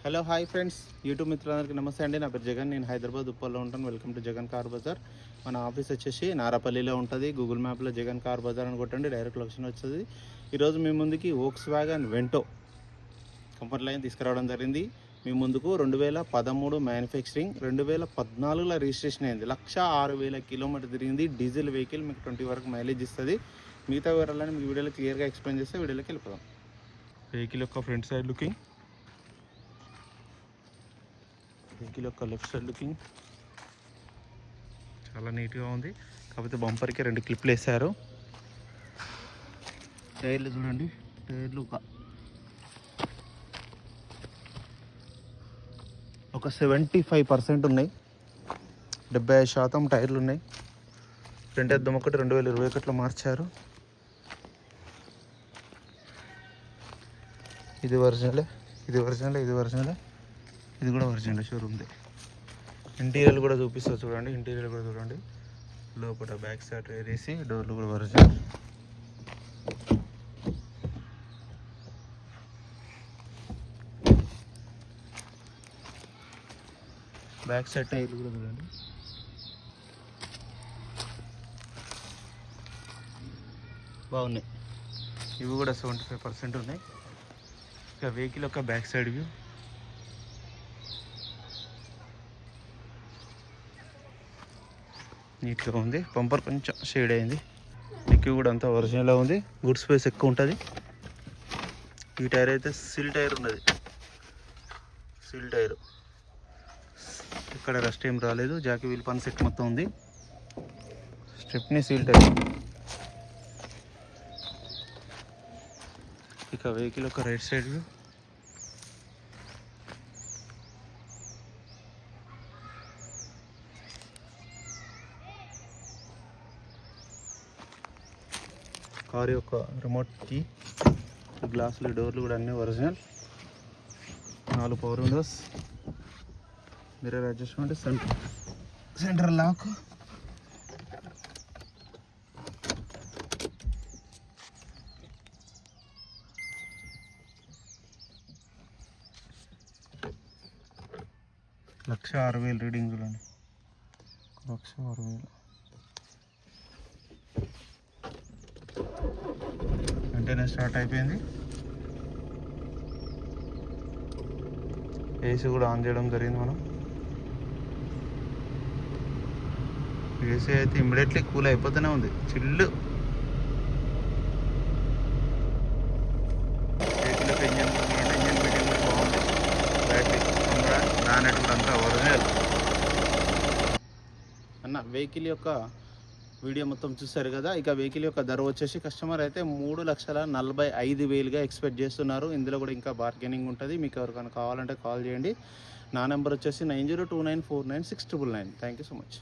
Hello hi friends, YouTube మిత్రులందరికీ నమస్తే అండి. నా పేరు జగన్. నేను హైదరాబాద్ ఉప్పల్లో ఉంటాను. Welcome to Jagan car Bazar. మన ఆఫీస్ వచ్చేసి నారాపల్లిలో ఉంటుంది. గూగుల్ మ్యాప్లో జగన్ కార్ బజార్ అని కొట్టండి, డైరెక్ట్ లొకేషన్ వస్తుంది. ఈరోజు మీ ముందుకి వోక్స్వ్యాగన్ వెంటో కంఫర్ట్ లైన్ తీసుకురావడం జరిగింది. మీ ముందుకు 2013 మ్యానుఫ్యాక్చరింగ్, 2014లో రిజిస్ట్రేషన్ అయింది. 1,06,000 కిలోమీటర్ తిరిగింది. డీజిల్ వెహికల్, మీకు 20 వరకు మైలేజ్ ఇస్తుంది. మిగతా వివరాలని మీకు వీడియోలో క్లియర్గా ఎక్స్ప్లెయిన్ చేస్తే వీడియోలోకి వెళ్ళిపోదాం. వెహికల్ యొక్క ఫ్రంట్ సైడ్ లుకింగ్, వెహికల్ యొక్క లెఫ్ట్ సైడ్ లుకింగ్ చాలా నీట్గా ఉంది. కాకపోతే బంపర్కి 2 క్లిప్లు వేసారు. టైర్లు చూడండి, టైర్లు ఒక 75% ఉన్నాయి. 75% టైర్లు ఉన్నాయి. ఫ్రంట్ అద్దం ఒకటి 2021లో మార్చారు. ఇది ఒరిజినలే, ఇది ఒరిజినలే, ఇది ఒరిజినలే, ఇది కూడా ఒరిజినల్ షోరూమ్ది. ఇంటీరియర్ కూడా చూపిస్తా చూడండి. ఇంటీరియర్ కూడా చూడండి. లోపల బ్యాక్ సైడ్ వేసి డోర్లు కూడా ఒరిజినల్. బ్యాక్ సైడ్ టైర్లు కూడా చూడండి. బాగున్నాయి. ఇవి కూడా 75% ఉన్నాయి. ఇక వెహికల్ యొక్క బ్యాక్ సైడ్ వ్యూ, నీట్గా ఉంది. బంపర్ కొంచెం షేడ్ అయింది. డిక్కీ కూడా అంతా ఒరిజినల్గా ఉంది. గుడ్ స్పేస్ ఎక్కువ ఉంటుంది. ఈ టైర్ అయితే సిల్ టైర్ ఉన్నది. సిల్ టైరు, ఇక్కడ రస్ట్ ఏం రాలేదు. జాకీ వీల్ పని సెట్ మొత్తం ఉంది. Stepney seal tyre. ఇక వెహికల్ యొక్క రైట్ సైడ్ వ్యూ, కారు యొక్క రిమోట్ కీ, గ్లాసులు, డోర్లు కూడా అన్నీ original. 4 power windows, mirror adjustment, centre lock, lakh 6,000 reading చూడండి. 1,06,000. వెంటనే స్టార్ట్ అయిపోయింది. ఏసీ కూడా ఆన్ చేయడం జరిగింది. మనం ఏసీ అయితే ఇమ్మీడియట్లీ కూల్ అయిపోతూనే ఉంది. చిల్లు. వెహికల్ ఇంజన్ మీటింగ్ కూడా బాగుంది. బ్యాటరీ నానెట్ కూడా అంతా ఒరిజినల్ అన్న. వెహికల్ యొక్క వీడియో మొత్తం చూస్తారు కదా. ఇక వెహికల్ యొక్క ధర వచ్చేసి కస్టమర్ అయితే 3,45,000గా ఎక్స్పెక్ట్ చేస్తున్నారు. ఇందులో కూడా ఇంకా బార్గెనింగ్ ఉంటుంది. మీకు ఎవరికైనా కావాలంటే కాల్ చేయండి. నా నెంబర్ వచ్చేసి 9029496999. Thank you so much.